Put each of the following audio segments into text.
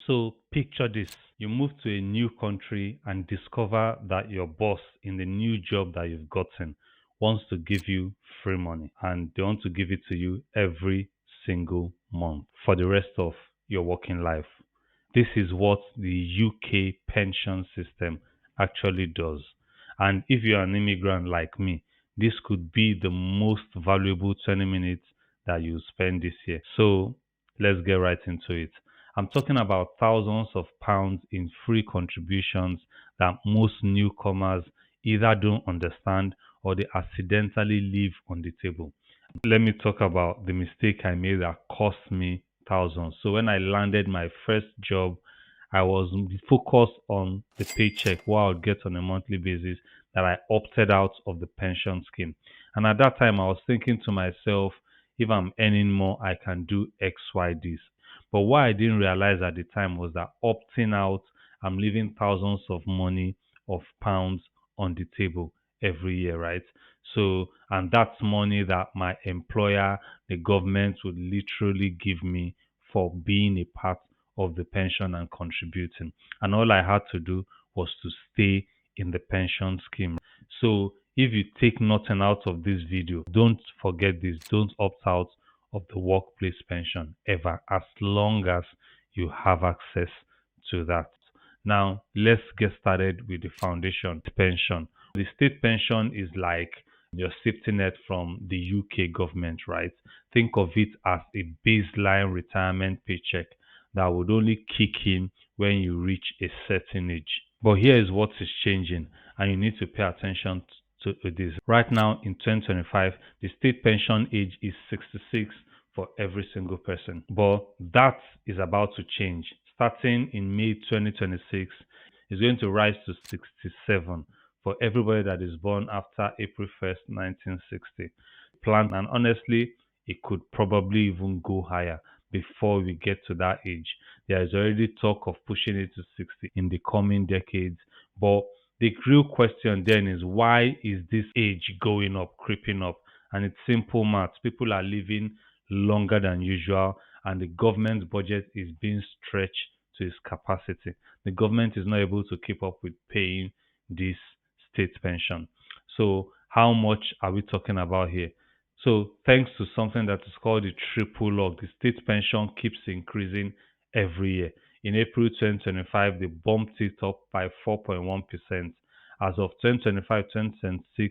So picture this. You move to a new country and discover that your boss in the new job that you've gotten wants to give you free money, and they want to give it to you every single month for the rest of your working life. This is what the UK pension system actually does. And if you're an immigrant like me, this could be the most valuable 20 minutes that you spend this year. So let's get right into it. I'm talking about thousands of pounds in free contributions that most newcomers either don't understand or they accidentally leave on the table. Let me talk about the mistake I made that cost me thousands. So when I landed my first job, I was focused on the paycheck, what I would get on a monthly basis, that I opted out of the pension scheme. And at that time, I was thinking to myself, if I'm earning more, I can do X, Y, this. But what I didn't realize at the time was that opting out, I'm leaving thousands of money, of pounds on the table every year, right? So, and that's money that my employer, the government would literally give me for being a part of the pension and contributing. And all I had to do was to stay in the pension scheme. So, if you take nothing out of this video, don't forget this. Don't opt out of the workplace pension ever, as long as you have access to that. Now, let's get started with the foundation pension. The state pension is like your safety net from the UK government, right? Think of it as a baseline retirement paycheck that would only kick in when you reach a certain age. But here is what is changing, and you need to pay attention to this. Right now in 2025, the state pension age is 66 for every single person. But that is about to change. Starting in May 2026, it's going to rise to 67 for everybody that is born after April 1st, 1960. Plan, and honestly, it could probably even go higher before we get to that age. There is already talk of pushing it to 60 in the coming decades. But the real question then is, why is this age going up, creeping up? And it's simple maths. People are living longer than usual, and the government's budget is being stretched to its capacity. The government is not able to keep up with paying this state pension. So how much are we talking about here? So thanks to something that is called the triple lock, the state pension keeps increasing every year. In April 2025, they bumped it up by 4.1%. As of 2025-2026,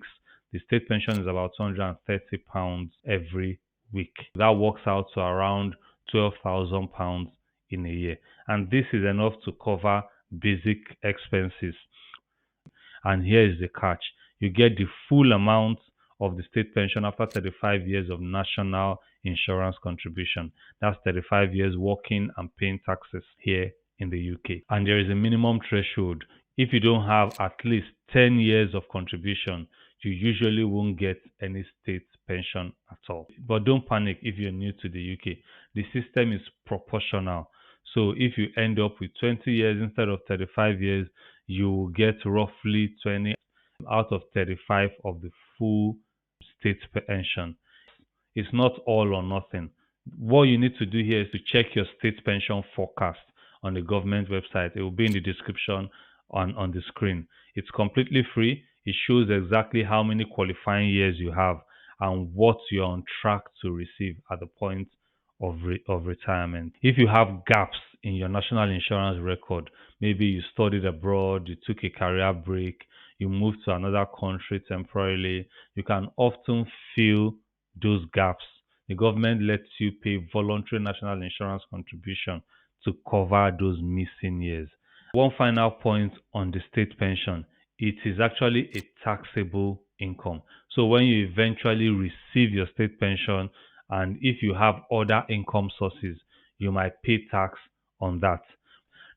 the state pension is about £230 every week. That works out to around £12,000 in a year. And this is enough to cover basic expenses. And here is the catch. You get the full amount of the state pension after 35 years of national insurance contribution. That's 35 years working and paying taxes here in the UK. And there is a minimum threshold. If you don't have at least 10 years of contribution, you usually won't get any state pension at all. But don't panic if you're new to the UK. The system is proportional. So if you end up with 20 years instead of 35 years, you will get roughly 20 out of 35 of the full state pension. It's not all or nothing. What you need to do here is to check your state pension forecast on the government website. It will be in the description on the screen. It's completely free. It shows exactly how many qualifying years you have and what you're on track to receive at the point of retirement. If you have gaps in your national insurance record, maybe you studied abroad, you took a career break, you moved to another country temporarily, you can often fill those gaps. The government lets you pay voluntary national insurance contribution to cover those missing years. One final point on the state pension, it is actually a taxable income. So when you eventually receive your state pension, and if you have other income sources, you might pay tax on that.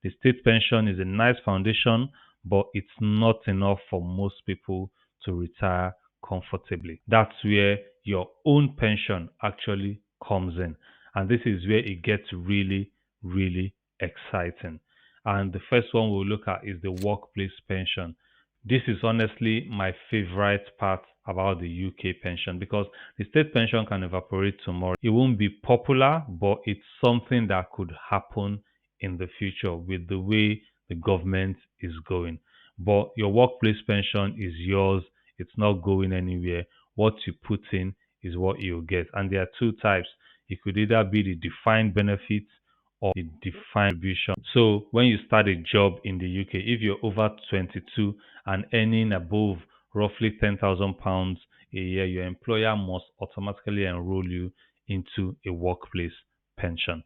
The state pension is a nice foundation, but it's not enough for most people to retire comfortably. That's where your own pension actually comes in. And this is where it gets really, really exciting. And the first one we'll look at is the workplace pension. This is honestly my favorite part about the UK pension, because the state pension can evaporate tomorrow. It won't be popular, but it's something that could happen in the future with the way the government is going. But your workplace pension is yours, it's not going anywhere. What you put in is what you'll get. And there are two types. It could either be the defined benefits or the defined contribution. So when you start a job in the UK, if you're over 22 and earning above roughly £10,000 a year, your employer must automatically enroll you into a workplace pension.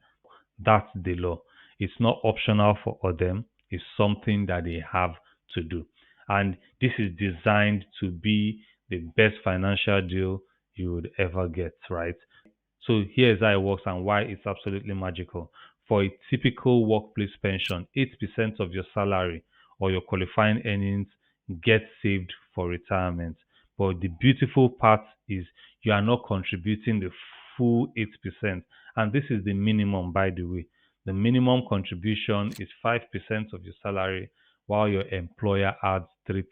That's the law. It's not optional for them. It's something that they have to do. And this is designed to be the best financial deal you would ever get, right? So here's how it works and why it's absolutely magical. For a typical workplace pension, 8% of your salary or your qualifying earnings get saved for retirement. But the beautiful part is you are not contributing the full 8%. And this is the minimum, by the way. The minimum contribution is 5% of your salary, while your employer adds 3%.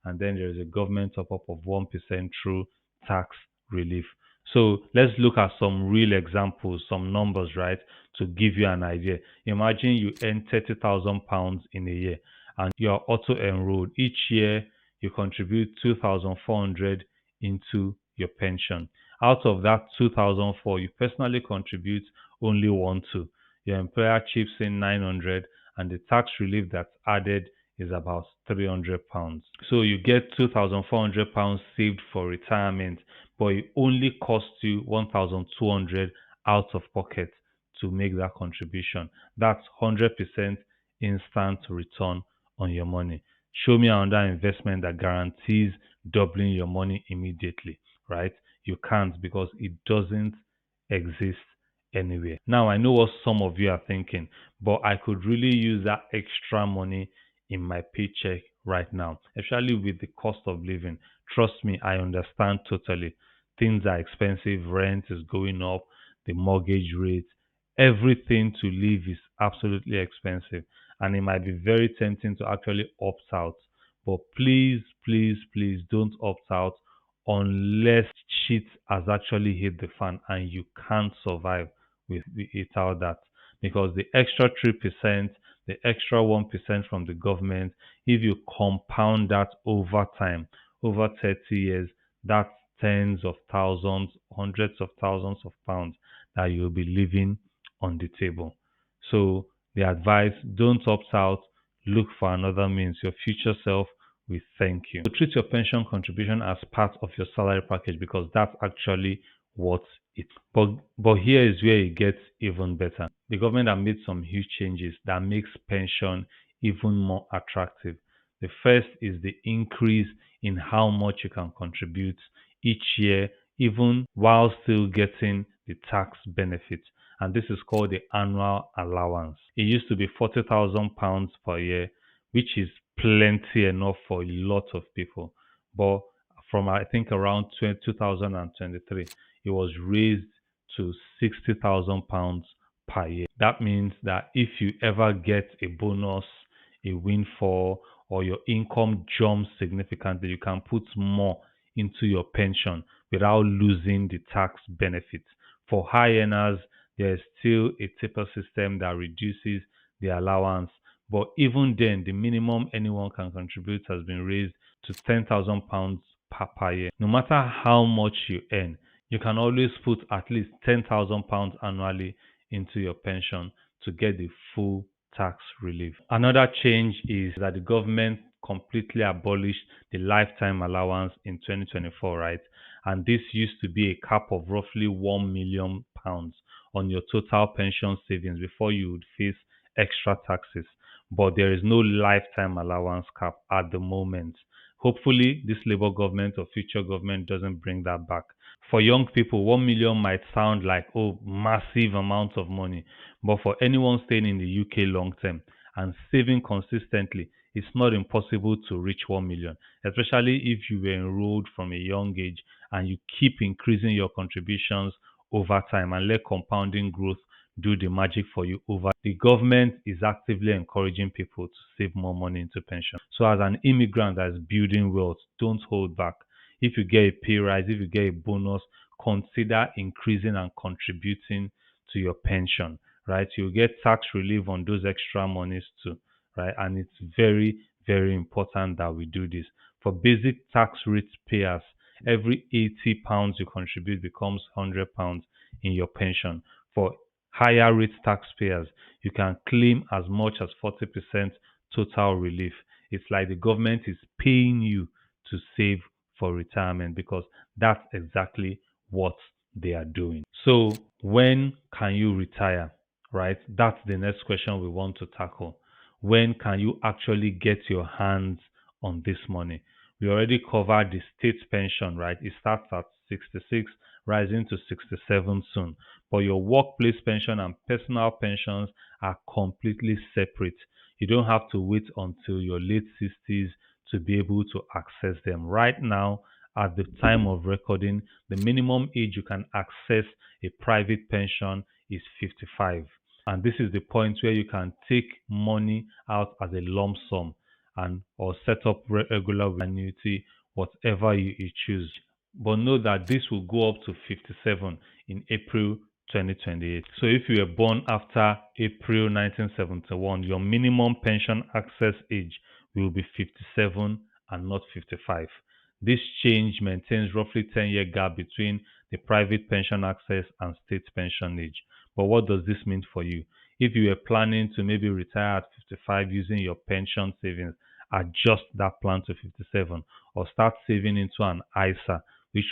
And then there is a government top up of 1% through tax relief. So let's look at some real examples, some numbers, right, to give you an idea. Imagine you earn £30,000 in a year and you are auto enrolled. Each year you contribute 2,400 into your pension. Out of that 2,004, you personally contribute only 1,2. Your employer chips in 900 and the tax relief that's added is about £300. So you get £2,400 saved for retirement, but it only costs you 1,200 out of pocket to make that contribution. That's 100% instant return on your money. Show me another investment that guarantees doubling your money immediately, right? You can't because it doesn't exist anywhere. Now, I know what some of you are thinking, but I could really use that extra money in my paycheck right now, especially with the cost of living. Trust me, I understand totally. Things are expensive, rent is going up, the mortgage rate, everything to live is absolutely expensive. And it might be very tempting to actually opt out. But please, please, please don't opt out unless shit has actually hit the fan and you can't survive without that. Because the extra 3%, the extra 1% from the government, if you compound that over time, over 30 years, that's tens of thousands, hundreds of thousands of pounds that you'll be leaving on the table. So the advice, don't opt out, look for another means. Your future self will thank you. So treat your pension contribution as part of your salary package because that's actually what it. But here is where it gets even better. The government have made some huge changes that makes pension even more attractive. The first is the increase in how much you can contribute each year, even while still getting the tax benefits. And this is called the annual allowance. It used to be £40,000 per year, which is plenty enough for a lot of people. But from I think around 2023, it was raised to £60,000 per year. That means that if you ever get a bonus, a windfall, or your income jumps significantly, you can put more into your pension without losing the tax benefits. For high earners, there is still a tipper system that reduces the allowance. But even then, the minimum anyone can contribute has been raised to £10,000 per year. No matter how much you earn, you can always put at least £10,000 annually into your pension to get the full tax relief. Another change is that the government completely abolished the lifetime allowance in 2024, right? And this used to be a cap of roughly £1 million on your total pension savings before you would face extra taxes. But there is no lifetime allowance cap at the moment. Hopefully, this Labour government or future government doesn't bring that back. For young people, 1 million might sound like, oh, massive amount of money. But for anyone staying in the UK long term and saving consistently, it's not impossible to reach 1 million, especially if you were enrolled from a young age and you keep increasing your contributions over time and let compounding growth do the magic for you over. The government is actively encouraging people to save more money into pension. So as an immigrant that's building wealth, don't hold back. If you get a pay rise, if you get a bonus, consider increasing and contributing to your pension, right? You get tax relief on those extra monies too, right? And it's very, very important that we do this. For basic tax rate payers, every £80 you contribute becomes £100 in your pension. For higher rate taxpayers, you can claim as much as 40% total relief. It's like the government is paying you to save for retirement because that's exactly what they are doing. So, when can you retire? Right? That's the next question we want to tackle. When can you actually get your hands on this money? We already covered the state pension, right? It starts at 66, rising to 67 soon. But your workplace pension and personal pensions are completely separate. You don't have to wait until your late 60s to be able to access them. Right now, at the time of recording, the minimum age you can access a private pension is 55. And this is the point where you can take money out as a lump sum and or set up regular annuity, whatever you choose. But know that this will go up to 57 in April 2028. So if you were born after April 1971, your minimum pension access age will be 57 and not 55. This change maintains roughly 10-year gap between the private pension access and state pension age. But what does this mean for you? If you were planning to maybe retire at 55 using your pension savings, adjust that plan to 57 or start saving into an ISA, which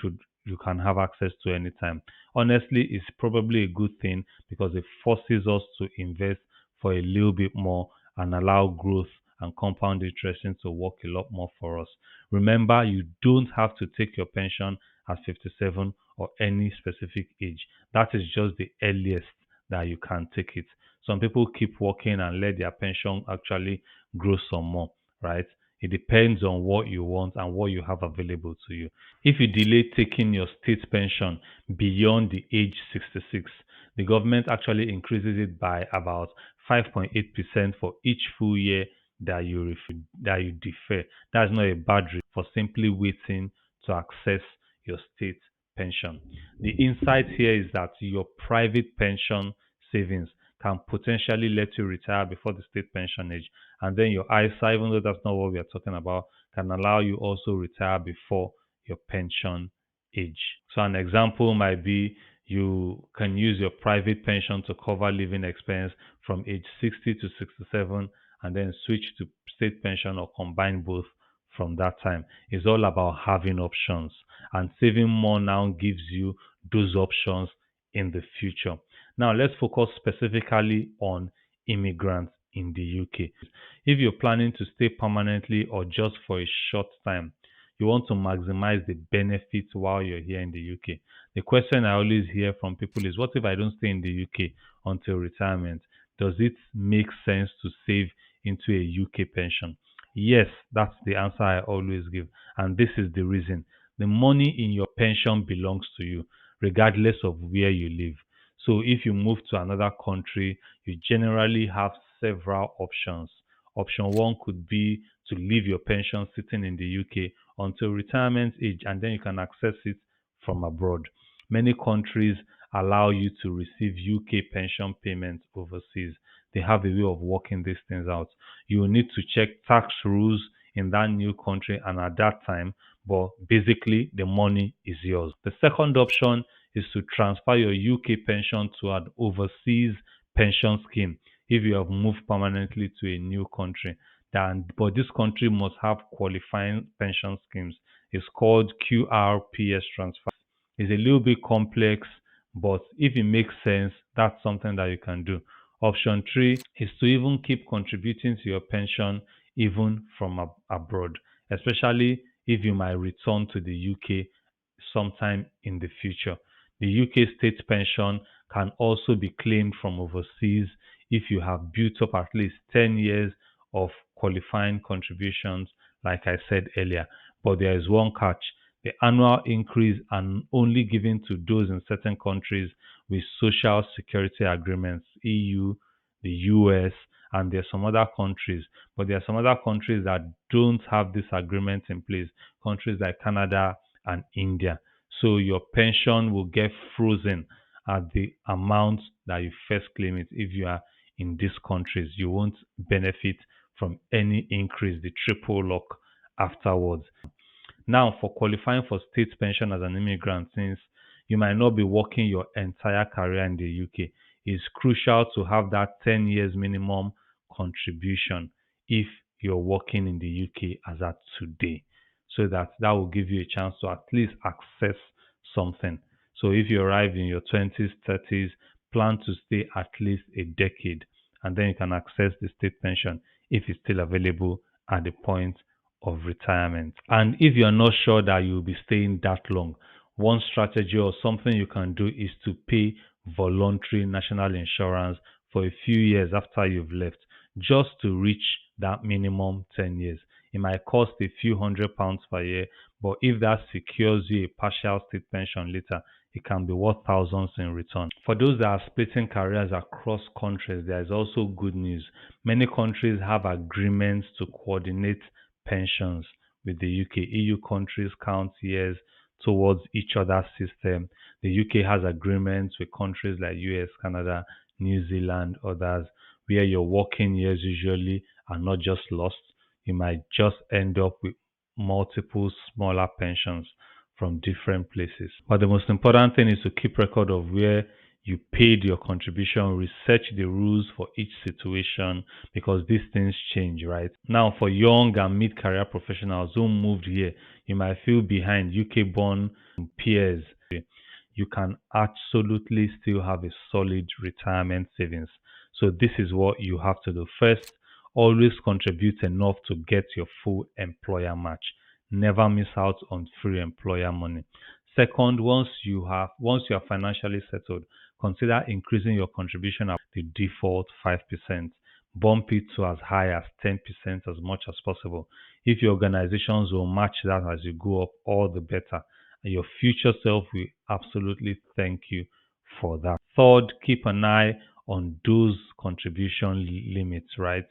you can have access to anytime. Honestly, it's probably a good thing because it forces us to invest for a little bit more and allow growth and compound interest to work a lot more for us. Remember, you don't have to take your pension at 57 or any specific age. That is just the earliest that you can take it. Some people keep working and let their pension actually grow some more, right? It depends on what you want and what you have available to you. If you delay taking your state pension beyond the age 66, the government actually increases it by about 5.8% for each full year that you defer. That's not a bad reason for simply waiting to access your state pension. The insight here is that your private pension savings can potentially let you retire before the state pension age. And then your ISA, even though that's not what we are talking about, can allow you also retire before your pension age. So an example might be you can use your private pension to cover living expense from age 60 to 67 and then switch to state pension or combine both from that time. It's all about having options, and saving more now gives you those options in the future. Now, let's focus specifically on immigrants in the UK. If you're planning to stay permanently or just for a short time, you want to maximize the benefits while you're here in the UK. The question I always hear from people is, what if I don't stay in the UK until retirement? Does it make sense to save into a UK pension? Yes, that's the answer I always give. And this is the reason. The money in your pension belongs to you, regardless of where you live. So if you move to another country, you generally have several options. Option one could be to leave your pension sitting in the UK until retirement age, and then you can access it from abroad. Many countries allow you to receive UK pension payments overseas. They have a way of working these things out. You will need to check tax rules in that new country and at that time, but basically the money is yours. The second option is to transfer your UK pension to an overseas pension scheme if you have moved permanently to a new country. But this country must have qualifying pension schemes. It's called QRPS transfer. It's a little bit complex, but if it makes sense, that's something that you can do. Option three is to even keep contributing to your pension even from abroad, especially if you might return to the UK sometime in the future. The UK state pension can also be claimed from overseas if you have built up at least 10 years of qualifying contributions, like I said earlier. But there is one catch. The annual increase are only given to those in certain countries with social security agreements, EU, the US, and there are some other countries. But there are some other countries that don't have this agreement in place, countries like Canada and India. So your pension will get frozen at the amount that you first claim it. If you are in these countries, you won't benefit from any increase, the triple lock afterwards. Now, for qualifying for state pension as an immigrant, since you might not be working your entire career in the UK, it's crucial to have that 10 years minimum contribution if you're working in the UK as at today, so that will give you a chance to at least access something. So if you arrive in your 20s, 30s, plan to stay at least a decade, and then you can access the state pension if it's still available at the point of retirement. And if you're not sure that you'll be staying that long, one strategy or something you can do is to pay voluntary national insurance for a few years after you've left, just to reach that minimum 10 years. It might cost a few £100 per year, but if that secures you a partial state pension later, it can be worth thousands in return. For those that are splitting careers across countries, there is also good news. Many countries have agreements to coordinate pensions with the UK. EU countries count years towards each other's system. The UK has agreements with countries like US, Canada, New Zealand, others, where your working years usually are not just lost. You might just end up with multiple smaller pensions from different places. But the most important thing is to keep record of where you paid your contribution, research the rules for each situation because these things change, right? Now, for young and mid career professionals who moved here, you might feel behind UK born peers. You can absolutely still have a solid retirement savings. So, this is what you have to do. First, always contribute enough to get your full employer match. Never miss out on free employer money. Second, once you are financially settled, consider increasing your contribution at the default 5%. Bump it to as high as 10% as much as possible. If your organizations will match that as you go up, all the better. And your future self will absolutely thank you for that. Third, keep an eye on those contribution limits, right?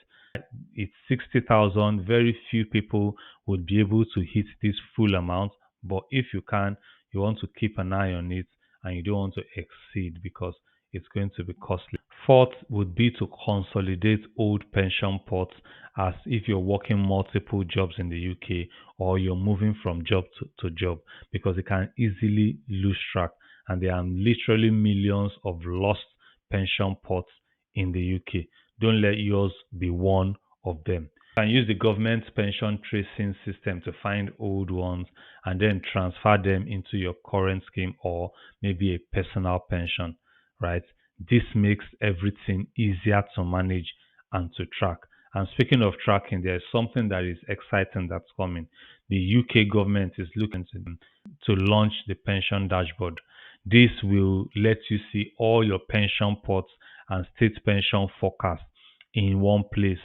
It's 60,000. Very few people would be able to hit this full amount. But if you can, you want to keep an eye on it and you don't want to exceed because it's going to be costly. Fourth would be to consolidate old pension pots as if you're working multiple jobs in the UK or you're moving from job to job because it can easily lose track and there are literally millions of lost pension pots in the UK. Don't let yours be one of them. You can use the government pension tracing system to find old ones and then transfer them into your current scheme or maybe a personal pension, right? This makes everything easier to manage and to track. And speaking of tracking, there's something that is exciting that's coming. The UK government is looking to launch the pension dashboard. This will let you see all your pension pots and state pension forecast in one place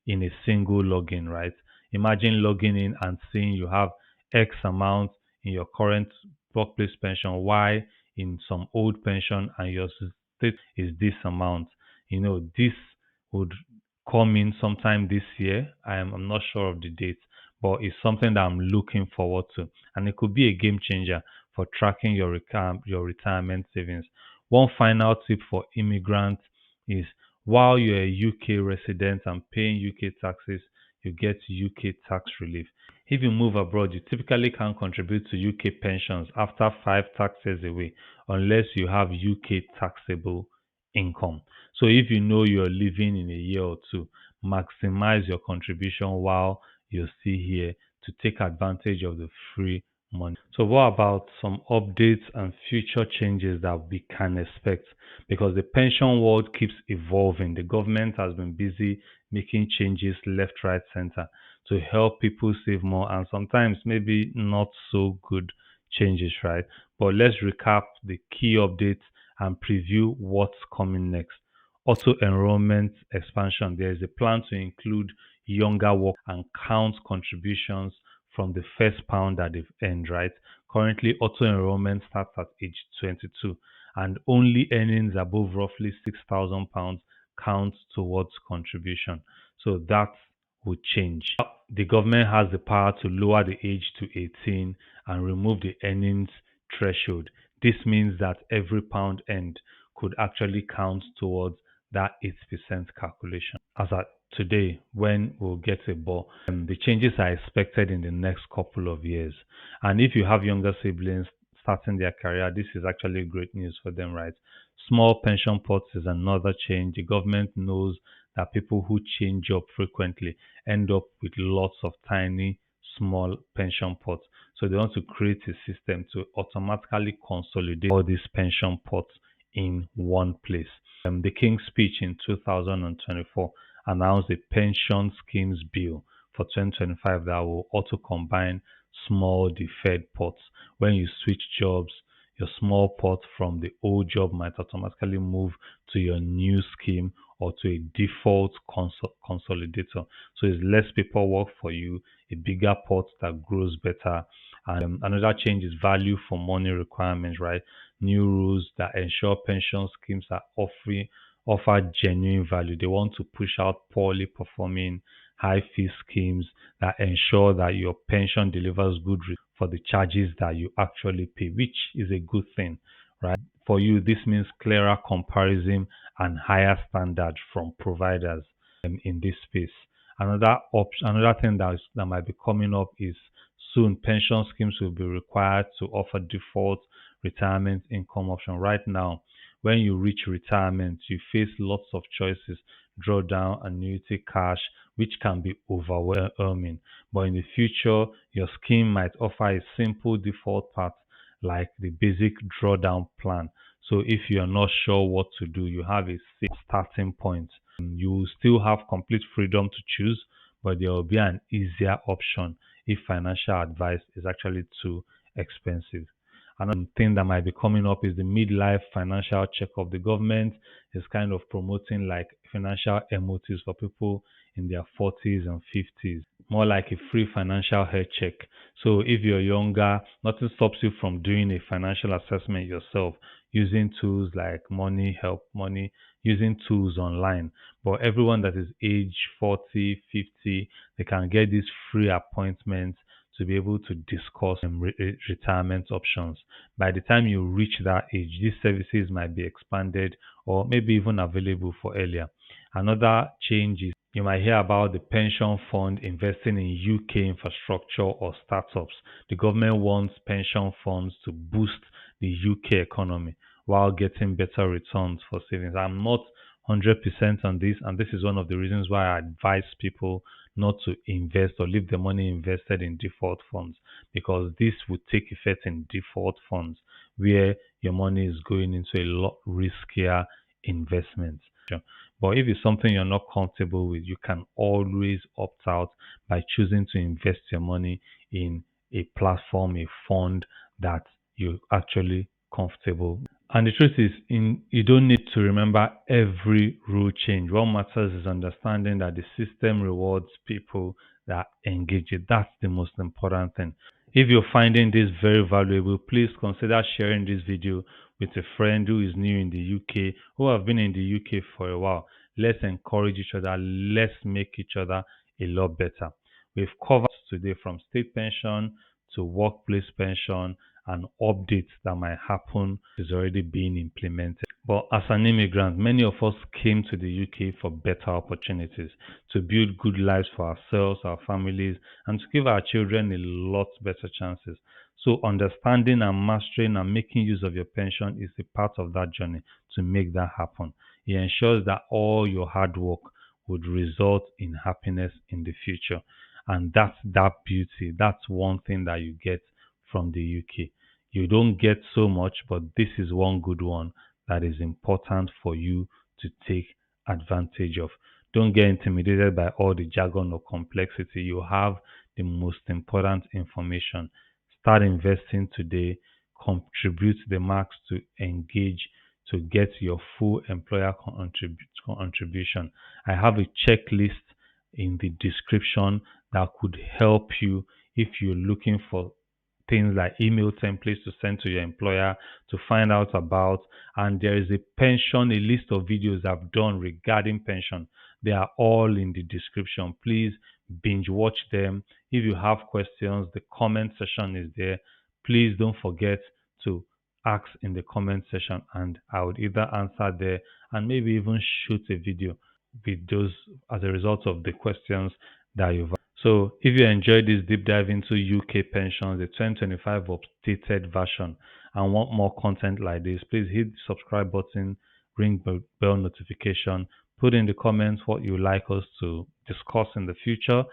in a single login, right? Imagine logging in and seeing you have X amount in your current workplace pension, Y in some old pension, and your state is this amount. This would come in sometime this year. I'm not sure of the date, but it's something that I'm looking forward to. And it could be a game changer for tracking your retirement savings. One final tip for immigrants is while you're a UK resident and paying UK taxes, you get UK tax relief. If you move abroad, you typically can't contribute to UK pensions after 5 taxes away unless you have UK taxable income. So if you know you're living in a year or two, maximize your contribution while you're still here to take advantage of the free money. So what about some updates and future changes that we can expect? Because the pension world keeps evolving. The government has been busy making changes left, right, center to help people save more and sometimes maybe not so good changes, right? But let's recap the key updates and preview what's coming next. Auto enrollment expansion. There is a plan to include younger work and count contributions from the first pound that they've earned, right? Currently, auto enrollment starts at age 22, and only earnings above roughly £6,000 count towards contribution. So that would change. The government has the power to lower the age to 18 and remove the earnings threshold. This means that every pound earned could actually count towards that 8% calculation. As at today, when we'll get a ball, the changes are expected in the next couple of years. And if you have younger siblings starting their career, this is actually great news for them, right? Small pension pots is another change. The government knows that people who change job frequently end up with lots of tiny, small pension pots. So they want to create a system to automatically consolidate all these pension pots in one place. The King's speech in 2024 announced a pension schemes bill for 2025 that will auto combine small deferred pots. When you switch jobs, your small pot from the old job might automatically move to your new scheme or to a default consolidator. So it's less paperwork for you, a bigger pot that grows better. And another change is value for money requirements, right? New rules that ensure pension schemes are offer genuine value. They want to push out poorly performing high fee schemes that ensure that your pension delivers good for the charges that you actually pay, which is a good thing, right? For you, this means clearer comparison and higher standard from providers in this space. Another thing that might be coming up is soon pension schemes will be required to offer default retirement income option. Right now, when you reach retirement, you face lots of choices: drawdown, annuity, cash, which can be overwhelming. But in the future, your scheme might offer a simple default path like the basic drawdown plan. So if you are not sure what to do, you have a safe starting point. You will still have complete freedom to choose, but there will be an easier option if financial advice is actually too expensive. Another thing that might be coming up is the midlife financial checkup. The government is kind of promoting like financial MOTs for people in their 40s and 50s, more like a free financial health check. So if you're younger, nothing stops you from doing a financial assessment yourself using tools like Money Help Money, using tools online. But everyone that is age 40, 50, they can get these free appointments to be able to discuss retirement options. By the time you reach that age, these services might be expanded or maybe even available for earlier. Another change is you might hear about the pension fund investing in UK infrastructure or startups. The government wants pension funds to boost the UK economy while getting better returns for savings. I'm not 100% on this, and this is one of the reasons why I advise people not to invest or leave the money invested in default funds, because this would take effect in default funds where your money is going into a lot riskier investments. But if it's something you're not comfortable with, you can always opt out by choosing to invest your money in a platform, a fund that you're actually comfortable. And the truth is, you don't need to remember every rule change. What matters is understanding that the system rewards people that engage it. That's the most important thing. If you're finding this very valuable, please consider sharing this video with a friend who is new in the UK, who have been in the UK for a while. Let's encourage each other. Let's make each other a lot better. We've covered today from state pension to workplace pension and updates that might happen is already being implemented. But as an immigrant, many of us came to the UK for better opportunities, to build good lives for ourselves, our families, and to give our children a lot better chances. So understanding and mastering and making use of your pension is a part of that journey to make that happen. It ensures that all your hard work would result in happiness in the future. And that's that beauty. That's one thing that you get from the UK. You don't get so much, but this is one good one that is important for you to take advantage of. Don't get intimidated by all the jargon or complexity. You have the most important information. Start investing today, contribute the marks to engage to get your full employer contribution. I have a checklist in the description that could help you if you're looking for things like email templates to send to your employer to find out about. And there is a pension, a list of videos I've done regarding pension. They are all in the description. Please binge watch them. If you have questions, the comment section is there. Please don't forget to ask in the comment section, and I would either answer there and maybe even shoot a video with those as a result of the questions that you've asked. So if you enjoyed this deep dive into UK pensions, the 2025 updated version, and want more content like this, please hit the subscribe button, ring bell notification, put in the comments what you like us to discuss in the future,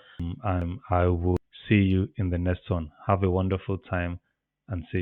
and I will see you in the next one. Have a wonderful time and see you.